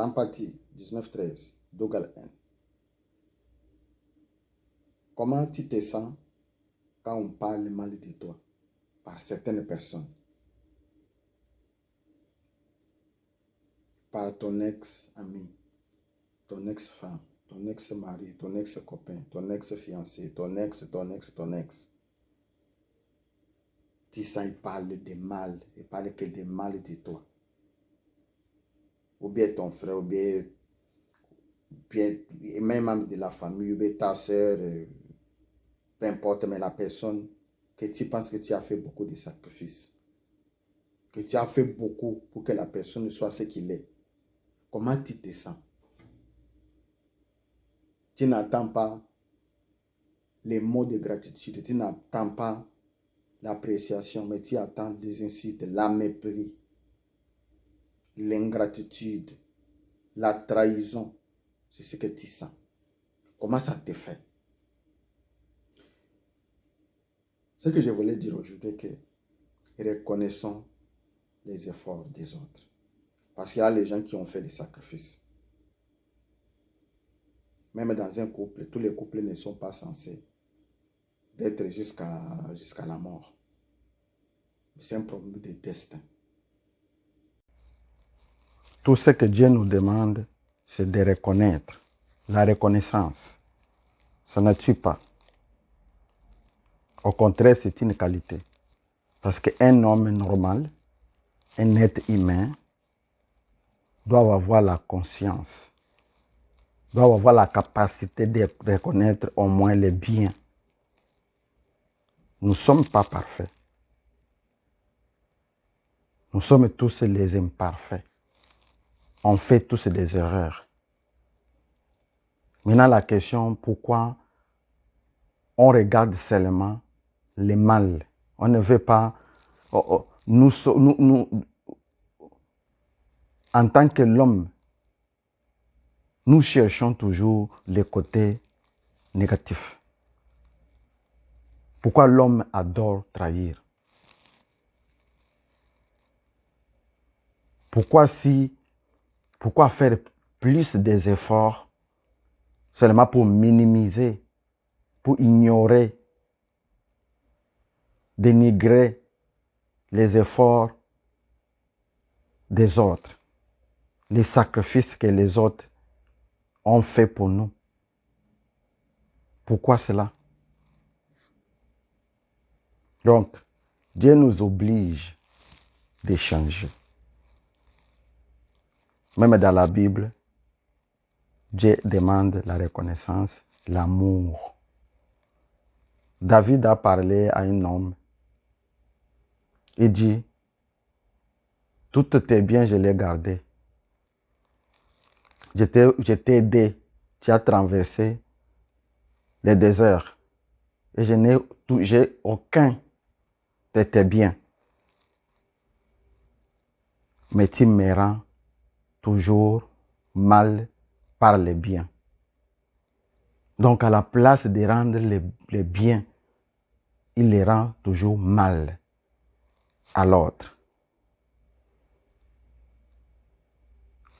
L'empathie, 19-13, Dougal N. Comment tu te sens quand on parle mal de toi par certaines personnes? Par ton ex-ami, ton ex-femme, ton ex-mari, ton ex-copain, ton ex-fiancé, ton ex. Tu sens, il parle de mal, il parle que de mal de toi. Ou bien ton frère, ou bien même de la famille, ou bien ta soeur, peu importe, mais la personne que tu penses que tu as fait beaucoup de sacrifices, que tu as fait beaucoup pour que la personne soit ce qu'il est. Comment tu te sens? Tu n'attends pas les mots de gratitude, tu n'attends pas l'appréciation, mais tu attends les insultes, la mépris, l'ingratitude, la trahison. C'est ce que tu sens. Comment ça te fait? Ce que je voulais dire aujourd'hui, c'est que reconnaissons les efforts des autres. Parce qu'il y a les gens qui ont fait des sacrifices. Même dans un couple, tous les couples ne sont pas censés d'être jusqu'à la mort. C'est un problème de destin. Tout ce que Dieu nous demande, c'est de reconnaître. La reconnaissance, ça ne tue pas. Au contraire, c'est une qualité. Parce qu'un homme normal, un être humain, doit avoir la conscience, doit avoir la capacité de reconnaître au moins les biens. Nous ne sommes pas parfaits. Nous sommes tous les imparfaits. On fait tous des erreurs. Maintenant, la question, pourquoi on regarde seulement le mal? On ne veut pas... Nous, en tant que l'homme, nous cherchons toujours les côtés négatifs. Pourquoi l'homme adore trahir? Pourquoi faire plus des efforts seulement pour minimiser, pour ignorer, dénigrer les efforts des autres, les sacrifices que les autres ont fait pour nous? Pourquoi cela? Donc, Dieu nous oblige de changer. Même dans la Bible, Dieu demande la reconnaissance, l'amour. David a parlé à un homme. Il dit, tous tes biens, je les gardés. Je t'ai aidé. Tu as traversé les déserts. Et je n'ai aucun de tes biens. Mais tu me rends toujours mal par les biens. Donc, à la place de rendre les biens, il les rend toujours mal à l'autre.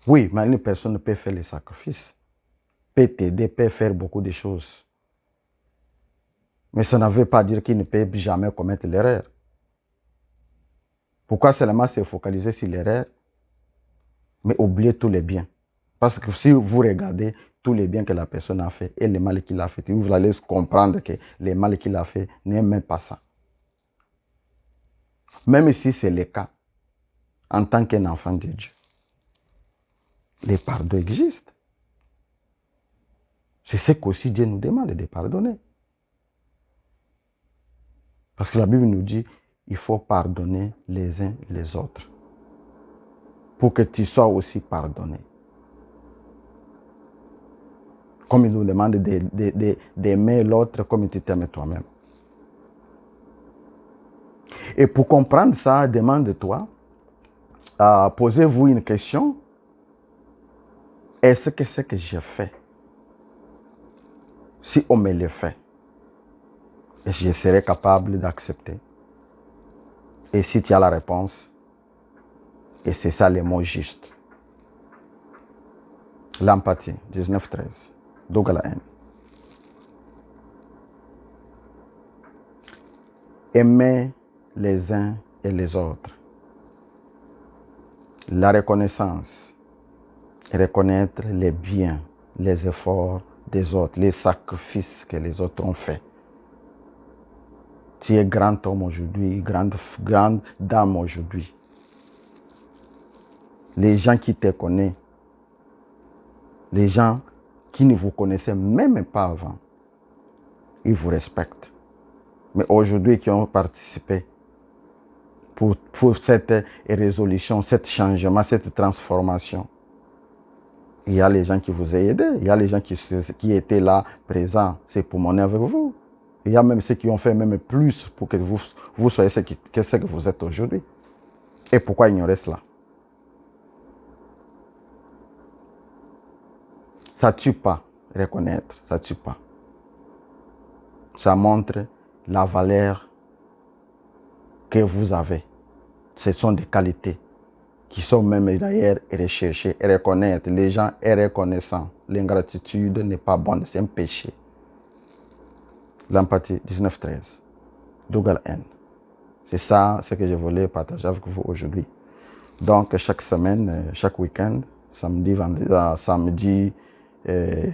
Oui, mais une personne peut faire les sacrifices, peut t'aider, peut faire beaucoup de choses. Mais ça ne veut pas dire qu'il ne peut jamais commettre l'erreur. Pourquoi seulement se focaliser sur l'erreur, mais oublier tous les biens? Parce que si vous regardez tous les biens que la personne a fait et le mal qu'il a fait, vous allez comprendre que le mal qu'il a fait n'est même pas ça. Même si c'est le cas, en tant qu'un enfant de Dieu, les pardons existent. C'est ce qu'aussi Dieu nous demande de pardonner. Parce que la Bible nous dit, il faut pardonner les uns les autres. Pour que tu sois aussi pardonné. Comme il nous demande d'aimer l'autre comme tu t'aimes toi-même. Et pour comprendre ça, demande-toi, posez-vous une question. Est-ce que ce que j'ai fait, si on me le fait, je serai capable d'accepter? Et si tu as la réponse, et c'est ça le mot juste. L'empathie, 19-13. Donc la haine. Aimer les uns et les autres. La reconnaissance. Reconnaître les biens, les efforts des autres, les sacrifices que les autres ont faits. Tu es grand homme aujourd'hui, grande dame aujourd'hui. Les gens qui te connaissent, les gens qui ne vous connaissaient même pas avant, ils vous respectent. Mais aujourd'hui, qui ont participé pour cette résolution, ce changement, cette transformation, il y a les gens qui vous ont aidé, il y a les gens qui étaient là, présents, c'est pour monter avec vous. Il y a même ceux qui ont fait même plus pour que vous soyez ce que vous êtes aujourd'hui. Et pourquoi ignorer cela? Ça ne tue pas, reconnaître, ça ne tue pas. Ça montre la valeur que vous avez. Ce sont des qualités qui sont même d'ailleurs recherchées et reconnaître. Les gens sont reconnaissants. L'ingratitude n'est pas bonne, c'est un péché. L'empathie, 19-13. Dougal N. C'est ça ce que je voulais partager avec vous aujourd'hui. Donc, chaque semaine, chaque week-end, samedi,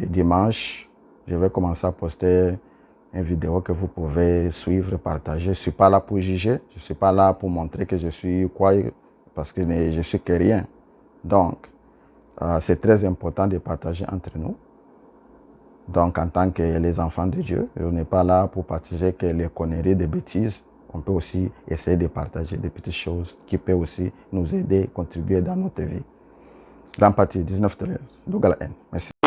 dimanche, je vais commencer à poster une vidéo que vous pouvez suivre, partager. Je ne suis pas là pour juger, je ne suis pas là pour montrer que je suis quoi, parce que je suis que rien. Donc, c'est très important de partager entre nous. Donc, en tant que les enfants de Dieu, on n'est pas là pour partager que les conneries, des bêtises. On peut aussi essayer de partager des petites choses qui peuvent aussi nous aider, contribuer dans notre vie. L'empathie, 19-13. Dougal N. Merci.